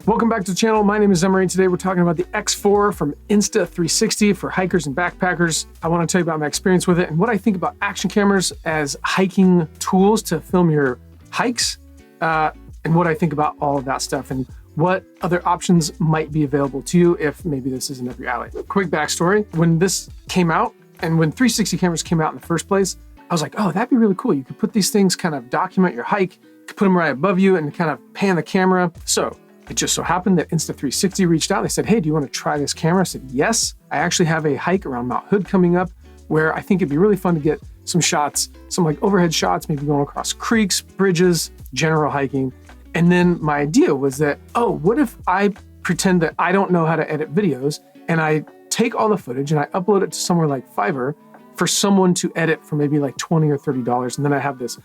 Welcome back to the channel. My name is Emory. Today we're talking about the X4 from Insta360 for hikers and backpackers. I want to tell you about my experience with it and what I think about action cameras as hiking tools to film your hikes, and what I think about all of that stuff and what other options might be available to you if maybe this isn't up your alley. Quick backstory. When this came out and when 360 cameras came out in the first place, I was like, oh, that'd be really cool. You could put these things, kind of document your hike, you could put them right above you and kind of pan the camera. So it just so happened that Insta360 reached out. They said, hey, do you want to try this camera? I said, yes. I actually have a hike around Mount Hood coming up where I think it'd be really fun to get some shots, some like overhead shots, maybe going across creeks, bridges, general hiking. And then my idea was that, oh, what if I pretend that I don't know how to edit videos and I take all the footage and I upload it to somewhere like Fiverr for someone to edit for maybe like $20 or $30. And then I have this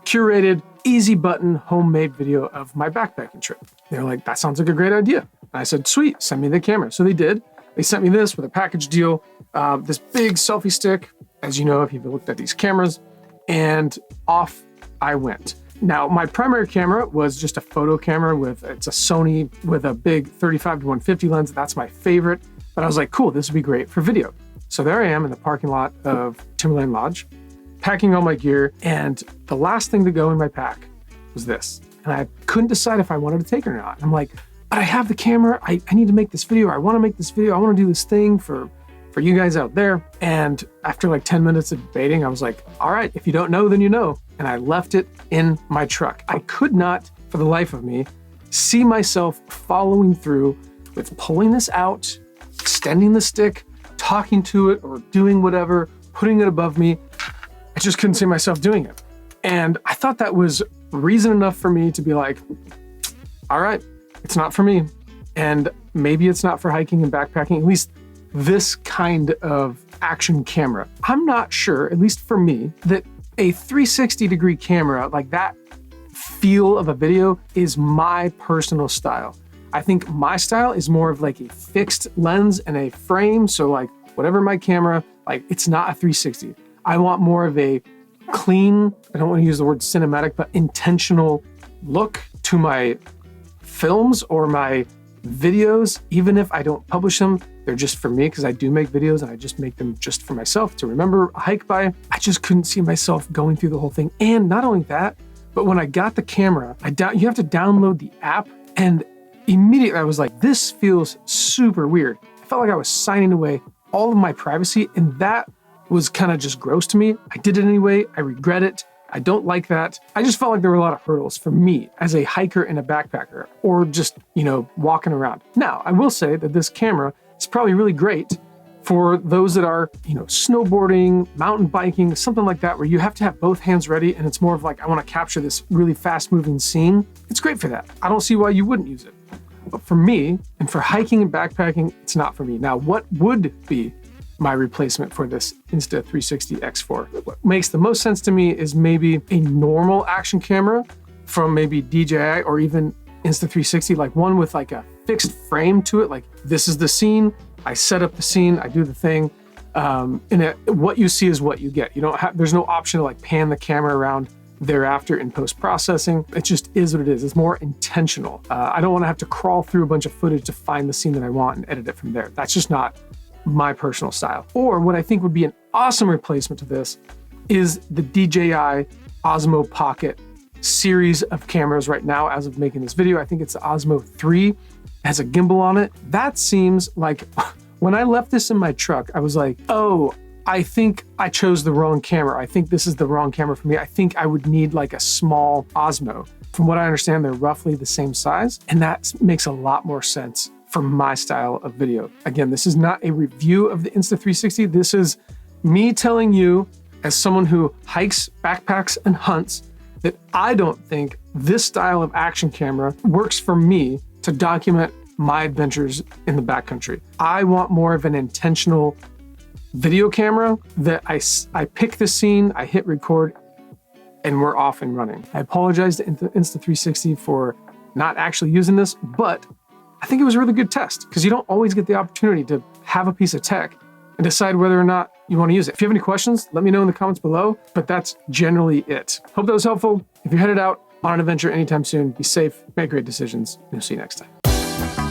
curated, easy button, homemade video of my backpacking trip. They're like, that sounds like a great idea. And I said, sweet, send me the camera. So they did. They sent me this with a package deal, this big selfie stick, as you know, if you've looked at these cameras, and off I went. Now, my primary camera was just a photo camera it's a Sony with a big 35 to 150 lens. That's my favorite. But I was like, cool, this would be great for video. So there I am in the parking lot of Timberline Lodge, packing all my gear. And the last thing to go in my pack was this. And I couldn't decide if I wanted to take it or not. And I'm like, but I have the camera. I need to make this video. I want to make this video. I want to do this thing for you guys out there. And after like 10 minutes of debating, I was like, all right, if you don't know, then you know. And I left it in my truck. I could not, for the life of me, see myself following through with pulling this out, extending the stick, talking to it, or doing whatever, putting it above me. I just couldn't see myself doing it. And I thought that was reason enough for me to be like, all right, it's not for me. And maybe it's not for hiking and backpacking, at least this kind of action camera. I'm not sure, at least for me, that a 360-degree camera, like that feel of a video, is my personal style. I think my style is more of like a fixed lens and a frame. So like whatever my camera, like it's not a 360. I want more of a clean, I don't want to use the word cinematic, but intentional look to my films or my videos. Even if I don't publish them, they're just for me because I do make videos and I just make them just for myself to remember a hike by. I just couldn't see myself going through the whole thing. And not only that, but when I got the camera, you have to download the app, and immediately I was like, this feels super weird. I felt like I was signing away all of my privacy, and that was kind of just gross to me. I did it anyway. I regret it. I don't like that. I just felt like there were a lot of hurdles for me as a hiker and a backpacker, or just, walking around. Now, I will say that this camera is probably really great for those that are, snowboarding, mountain biking, something like that, where you have to have both hands ready and it's more of like, I want to capture this really fast moving scene. It's great for that. I don't see why you wouldn't use it. But for me, and for hiking and backpacking, it's not for me. Now, what would be my replacement for this Insta360 X4? What makes the most sense to me is maybe a normal action camera from maybe DJI or even Insta360, like one with like a fixed frame to it. Like, this is the scene, I set up the scene, I do the thing, and what you see is what you get. There's no option to like pan the camera around thereafter in post-processing. It just is what it is. It's more intentional. I don't want to have to crawl through a bunch of footage to find the scene that I want and edit it from there. That's just not my personal style. Or what I think would be an awesome replacement to this is the DJI Osmo Pocket series of cameras right now. As of making this video, I think it's the Osmo 3. It has a gimbal on it. That seems like, when I left this in my truck, I was like, oh, I think I chose the wrong camera. I think this is the wrong camera for me. I think I would need like a small Osmo. From what I understand, they're roughly the same size, and that makes a lot more sense for my style of video. Again, this is not a review of the Insta360. This is me telling you, as someone who hikes, backpacks, and hunts, that I don't think this style of action camera works for me to document my adventures in the backcountry. I want more of an intentional video camera that I pick the scene, I hit record, and we're off and running. I apologize to Insta360 for not actually using this, but I think it was a really good test because you don't always get the opportunity to have a piece of tech and decide whether or not you want to use it. If you have any questions, let me know in the comments below, but that's generally it. Hope that was helpful. If you're headed out on an adventure anytime soon, be safe, make great decisions, and we'll see you next time. you.